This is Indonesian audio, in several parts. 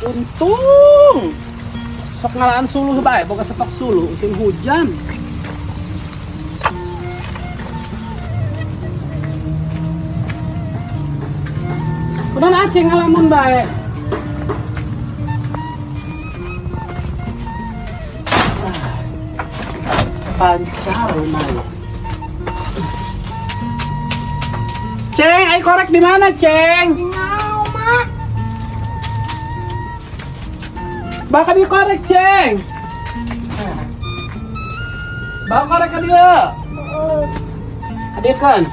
Untung sok ngalaan suluh bae, boga stok suluh musim hujan. Kunaon acing ngalamun bae. Pancar lumayan. Ceng, ai korek di mana, Ceng? Mau, Mak. Bakal dikorek, Ceng. Bawa korek ke dia. Hadirkan.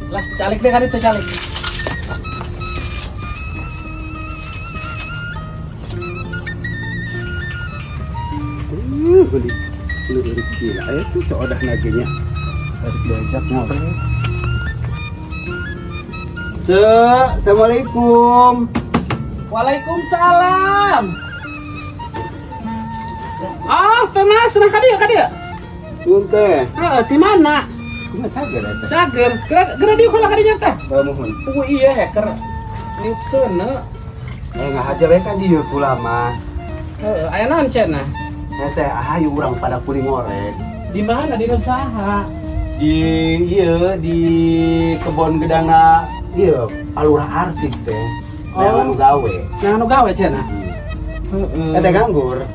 Las calik deh kan itu calik. Beli gila itu seodah naginya harus diajak ngobrol. Cek, assalamualaikum. Waalaikumsalam. Ah, teh Mas, nah ka dia. Nun teh. Di mana? Kumaha cager eta? Cager. Geura dieu kula ka dinya teh. Mohon. Iya hacker. Liuk seuneu. Ngahajar we kan dieu kula mah. Heeh, aya naon cenah? Teh ayo urang pada kuring ngorek. Di mana? Di usaha. Di kebon gedangna ieu Alurah Arsik teh. Anu gawe. Nah anu gawe cenah. Heeh. Teh nganggur.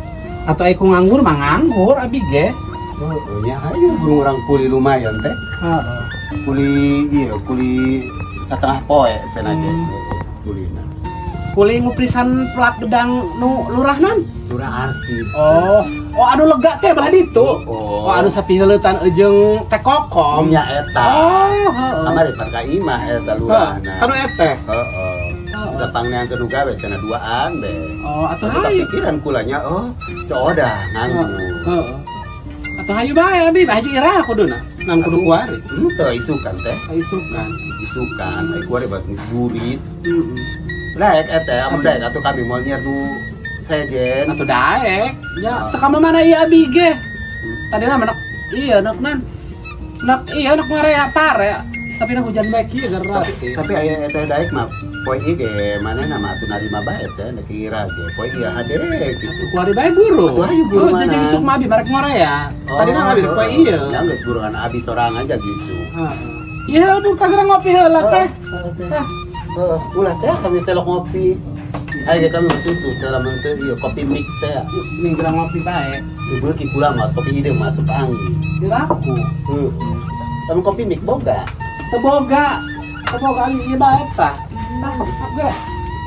Atau aku nganggur mah nganggur abi ge. Heeh nya ayo burung urang kuli lumayan teh. Heeh. Kuli setengah poe cenah ge. Kulina. Kuli nguprisan pelak gedang nu lurahnan. Lurah Arsik. Oh anu lega teh bahan itu. Oh Anu sapiheuletan jeung teh kokom. nya eta. Oh, heeh. Kamari parka imah eta lurahna. Kanu eteh. Heeh. Datang neang kedu gawe cenah duaan be. Oh, atuh Tapi hayu. kepikiran kulanya coda nganggur. Heeh. Atuh hayu bae abi, hayu irah kuduna. Nan kudu kuari. Teu isukan teh. Isukan. Isukan, ai kuari bas geus burit. Heeh. Daek eta, amun daek atuh kami moal nyerdu sejen. Atuh daek. Ya, teu ka mana ieu abi ge. Tadina mah nak nak ngarea pare. Tapi na hujan bae kieu gara. Tapi aya eta daek mah poe ieu ge manehna mah atuh narima bae teh da kira ge. Poe ieu hade gitu. Kuari bae buru. Atuh hayu buru mana? Jadi isuk mah abi marek ngorea. Tadina abi poe ieu. Ya geus buruan abi sorangan aja gitu. Heeh. Iya, aduh kagak ngopi heula teh. Ulah teh kami telok ngopi. Ayo kami susu dalam teh ieu kopi mik teh. Geus ning gerang ngopi bae. Ibu ki kula mah kopi hidung masuk angin. Diraku. Kamu kopi mik boga. Teboga abi ieu bae tah. Tah, ge.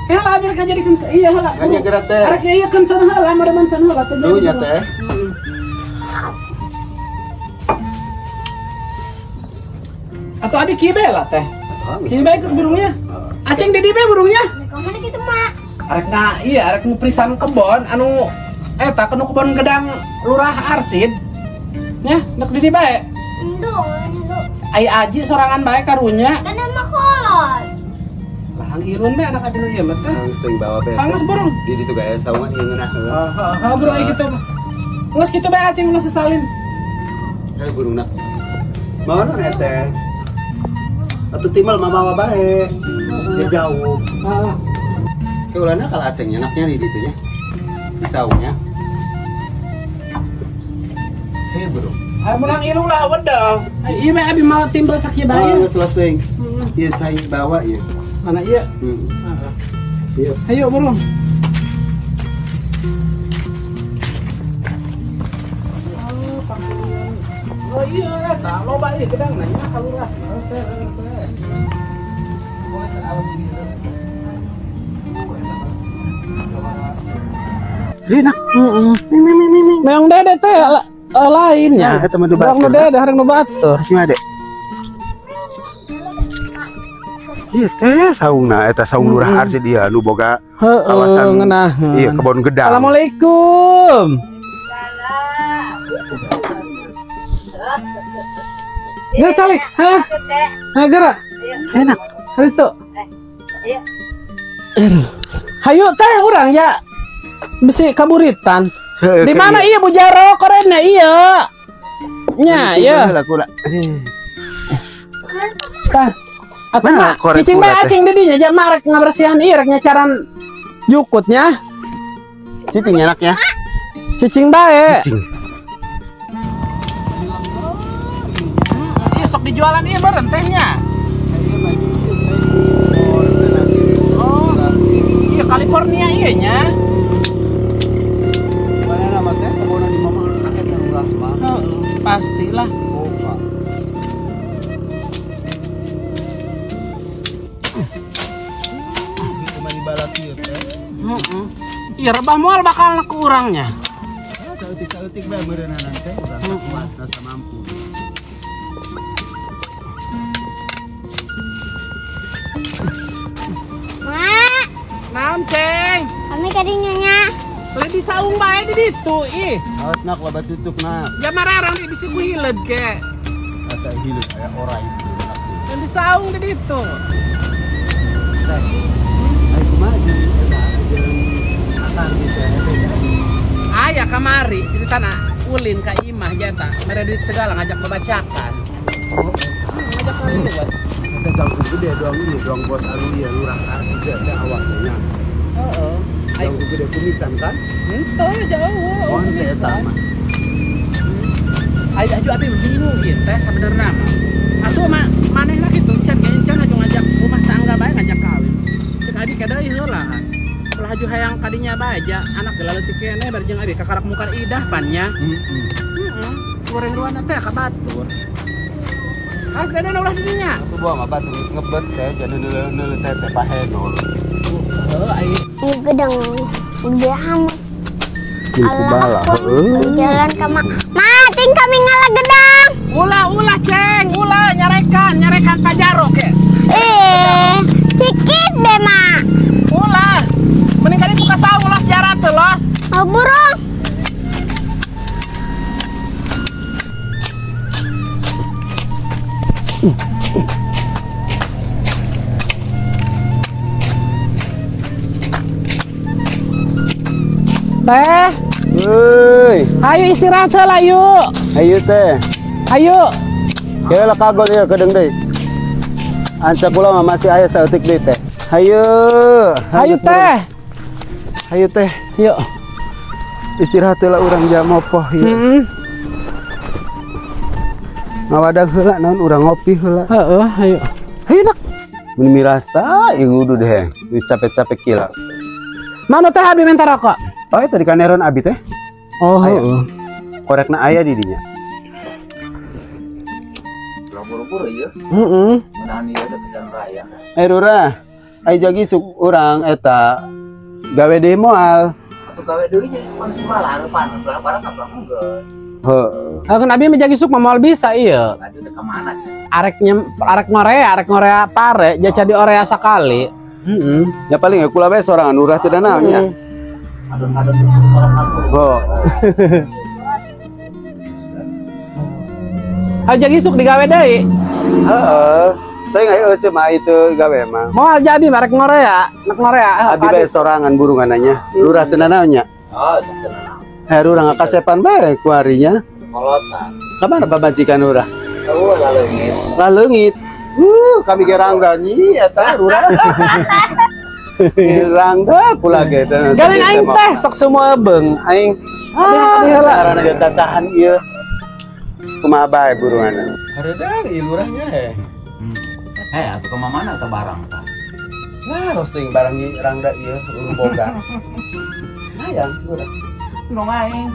Heula abi ka jadikeun ieu heula. Hanya gerak teh. Arek ieu keun sana heula, maraman sana heula teh. Duh nya teh. Atau abi kieu bae lah teh. Kieu bae geus burungnya. Aceng di bae burungnya. Kemana gitu, Mak? Arek na iya arek nguprisan kebon anu eta kanu kebon gedang Lurah Arsid. Nya, nek di bae. Endung. Ai aji sorangan bae karunya. Kan sama kolot. Lang irun bae anak abi nu ieu mah teh. Geus teuing bawa be. Angges burung. Di ditu gae saungan ieu ngeunah. Heeh, burung aya kitu. Geus kitu bae aceng geus salin. Ayo burungna. Maonon teh. Atuh timbal mamawa bae. Dia jauh. Heeh. Keulana kalau acengnya anaknya di ditu nya. Di saungnya. Hei burung. Ai menang irung lah wedang. Ieu mah abi mau timbal sakieu bae. Geus los teuing. Ieu cai bawa ieu. Mana ieu? Ieu. Ayo burung. Oh iya, eta loba ieu gedang nanya ka Lurah. Enak. Meong dede teh lainnya. Eta mah nu Meong dede hareng nu batur. Masih ada. Iya teh saungna eta saung Lurah Arsid dia nu boga kawasan ngeunaheun. iya kebon gedang. Assalamualaikum. Geura calik, hah? Nah, geura. Enak. Itu. Ayo. Hayu teh urang ya. Bisi kaburitan. Di mana iya Bujaro korena iya. Nya ya. Lah kula. Tah. Atau Mana mah korek cicing bae ulat, acing dedinya aja marek ngabersihan ieu rek nyacaran jukutnya. Cicing enaknya. Cicing bae. Cicing. Iya sok dijualan ieu beureun tehnya. Oh. Iya California ieu nya. Mana nama teh kebonan di mama akan yang ulas mah. Heeh, pastilah. Oh, Pak. Cuma di balat ieu teh. Heeh. Iya rebah moal bakal ke urangnya. Sautik-sautik bae meureunna nanti urang kuat rasa mampu. Mak, Naon, Ceng? kami kadinya nya. Lagi saung bae di ditu ih. Awas nak loba cucuk nak. Ya mararang di bisi kuhileud ge. Asa hilup aya orai. Dan di saung di ditu. Ayo kumaha jeung eta ajaran akan bisa Aya kamari ceritana ulin ka imah jata. Mere duit segala ngajak membacakan. Ngajak lewat. Kita jauh gede doang ini doang bos anu ieu lurah kasih teh awaknya. Heeh. Jauh gede kumisan kan? Henteu jauh. Oh, teh eta mah. Ayo aju abi bingung ieu teh sabenerna mah. Atuh manehna kitu can aju ngajak rumah tangga bae ngajak kawin. Cek abi kada ieu heula kan. Ulah aju hayang kadinya bae aja anak gelaleutik keneh bari jeung abi kakarak mukar idah pannya. Heeh. Goreng ruana teh ka batur. Ah, dana ulah dinya. Atuh bawa mah batu geus ngebet saya jadi neuleuh teh teh pahenol. Heuh ai Ini gedang gede amat. Ini kubala, Jalan ke mak. Mak, ting kami ngalah gedang. ulah ceng, ulah nyarekan pajaro ke. Sikit deh mak. Ulah. Mending kali suka saung ulah sejarah teh los. Mau burung. Teh, Euy, ayo istirahat heula yuk. ayo teh. Ayo. Kayaklah kagol ya kedeng deh. Anca kula mah masih aya sautik deui teh. Hayu. Ayo teh. Hayu teh. Yuk. Istirahat heula urang jam opoh ieu. Heeh. Ngawadag heula naon urang ngopi heula. Heeh, ayo. Hayu nak. Mun mirasa ieu kudu deh. Capek-capek kila. Mana teh abi minta rokok? Oh, tadi kaneron abi teh. Oh, Ayo. heeh. Korekna aya di dinya. Buru-buru ya, Heeh. menahan dia ada jalan raya. Rura, ai jagi suk urang eta gawe deui moal. Atau gawe deui nya cuma semalah harapan, harapan apa enggak? Heuh. Kan abi menjagi suk moal bisa iya. Tadi udah kemana sih? Arek ngorea pare jaca di orea sakali. Heeh. Ya paling ya kula bae sorangan urah teh da naonnya. Adon-adon orang aku. Oh. Ayo jagi suk digawe deui. Heeh. Teh ngai cuma itu gawe mah. Moal jadi arek ngorea, nak ngorea. Abi bae sorangan burungananya. Lurah teh nanaonnya. Oh, sebenarnya. Heru urang kasepan bae kuarinya. Kolotan. Kamana pabajikan urah? Tahu lalu ini. Laleungit. Kami ge rangga nyi eta urah. Rangga kula ge teh. Garing aing teh sok semua beung. Aing Hati-hati heula. Karena dia tatahan ieu. Kumaha bae burunganna. Hareudang ieu lurahnya heh. Atau ke mana atau barang tah? Nah, roasting barang ieu rangda ieu urang boga. Hayang urang. Nong aing.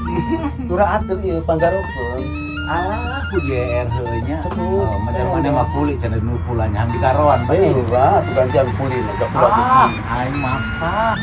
Urang atur ieu panggarokeun. Alah, ku JR heunya. Terus, Macam mana mah kulit cenah nu pulanya hang dikaroan Bae bae. urang atuh gantian kulin enggak pula. Aing masak.